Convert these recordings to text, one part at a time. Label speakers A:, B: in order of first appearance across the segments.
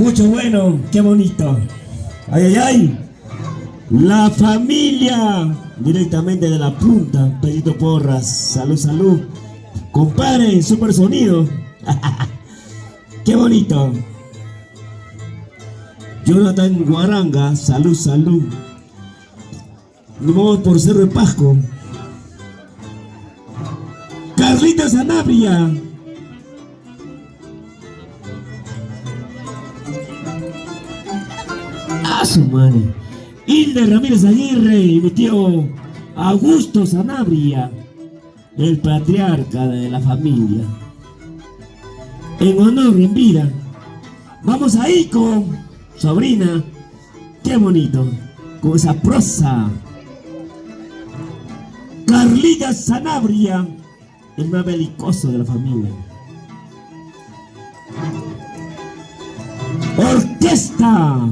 A: Mucho bueno, qué bonito. Ay, ay, ay. La familia, directamente de la punta. Pedrito Porras, salud, salud. Compadre, super sonido. Qué bonito. Jonathan Guaranga, salud, salud. Nos vamos por Cerro de Pasco. Carlita Sanabria. A su madre. Hilde Ramírez Aguirre y mi tío Augusto Sanabria, el patriarca de la familia. En honor, en vida. Vamos ahí con sobrina. Qué bonito. Con esa prosa. Carlita Sanabria, el más belicoso de la familia. Orquesta.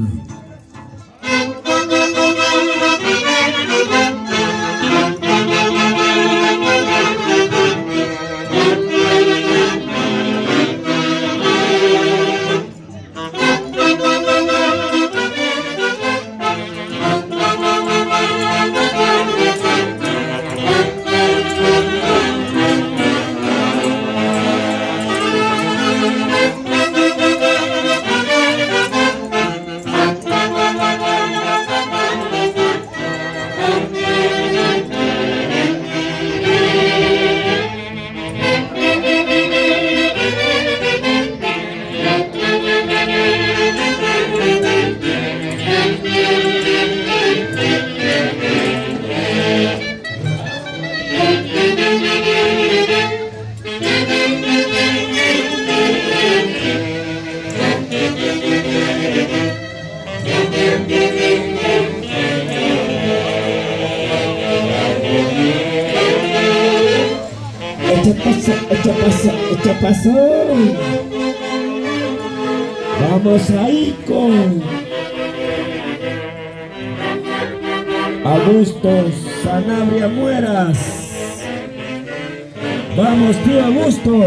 A: ¿Qué pasó? Vamos ahí con Augusto Sanabria Mueras. Vamos, tío Augusto.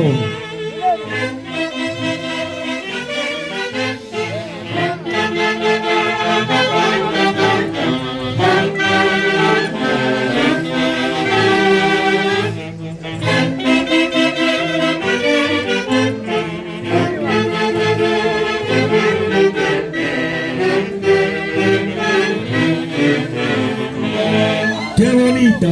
A: ¡Qué bonito!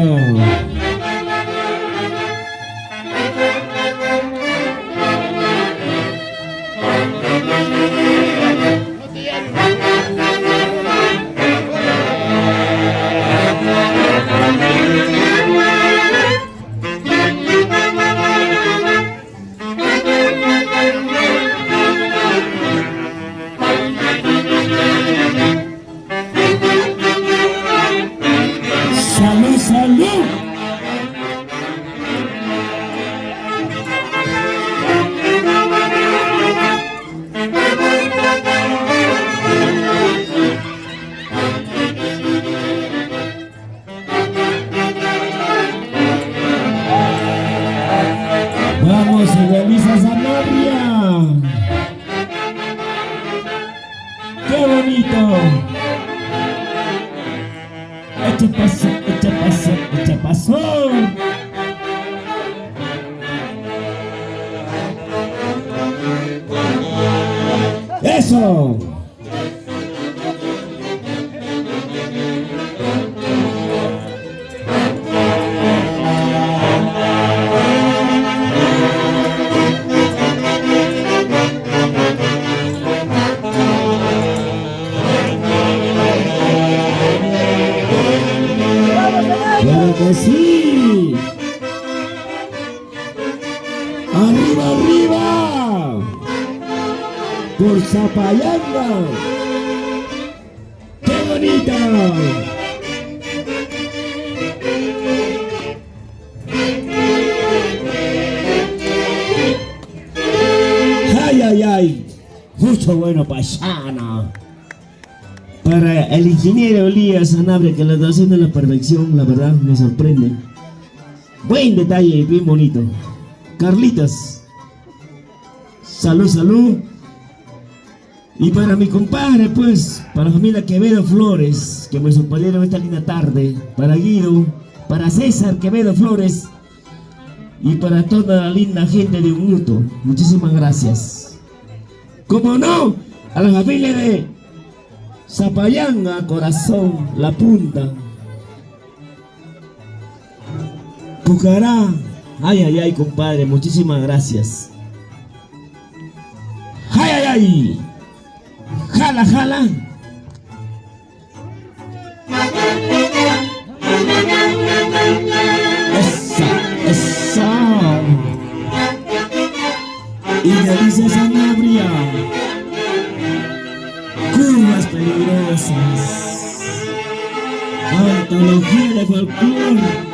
A: ¡Salud, salud! Vamos, Edelisa Sanabria. ¡Qué bonito! Echa paso, echa paso, echa paso. ¡Eso! ¡Claro que sí! ¡Arriba, arriba! ¡Por Zapayanga! ¡Qué bonita! ¡Ay, ay, ay! Mucho bueno, paisana. Para el ingeniero Elías Sanabria, que lo está haciendo a la perfección, la verdad me sorprende. Buen detalle, bien bonito. Carlitas, salud, salud. Y para mi compadre, pues, para la familia Quevedo Flores, que me sorprendieron esta linda tarde, para Guido, para César Quevedo Flores y para toda la linda gente de Uñuto. Muchísimas gracias. Como no, a la familia de Zapayanga, Corazón, La Punta, Pucará. Ay, ay, ay, compadre, muchísimas gracias. Ay, ay, ay. Jala, jala. Esa. Y le dice Sanabria. Curvas peligrosas. Antología de folclore.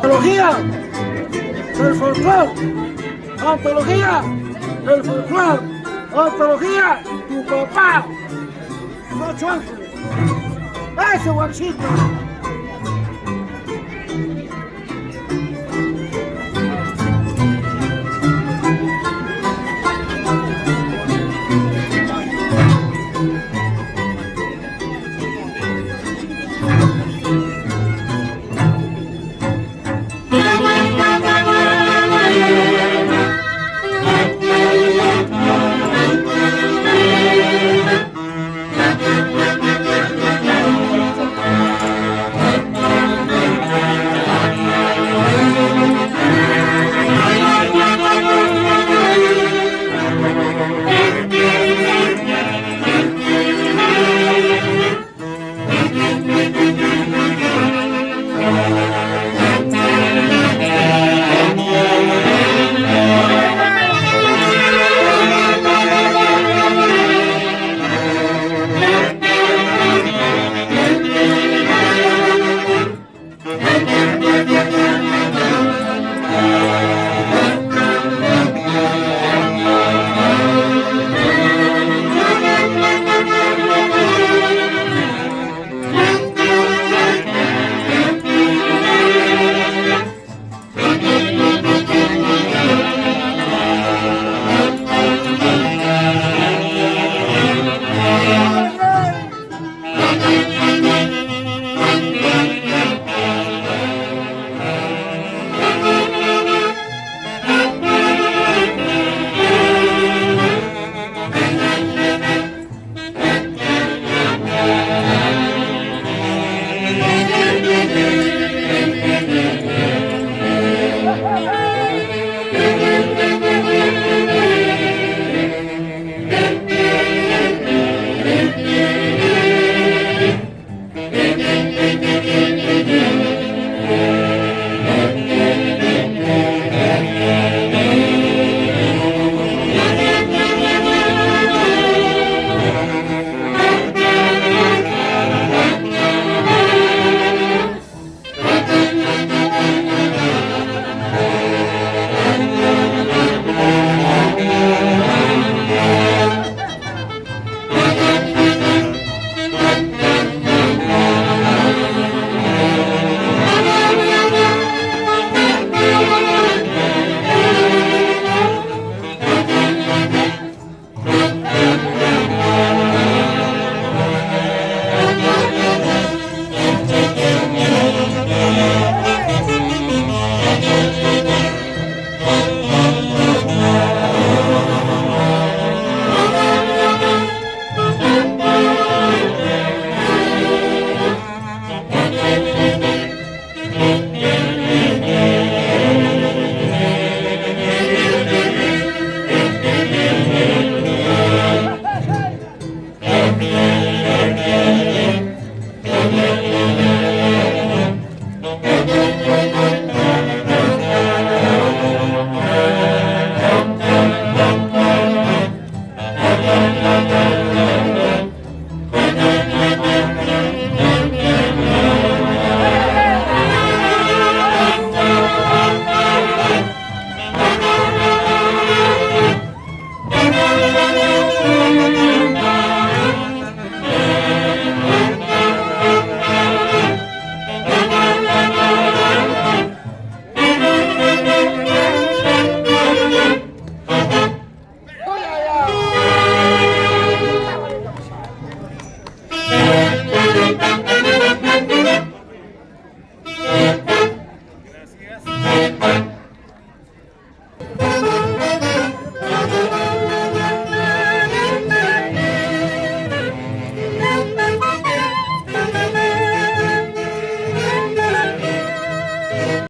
B: Antología del folclore, antología del folclore, antología tu papá, Ocho Ángeles, ese guachito.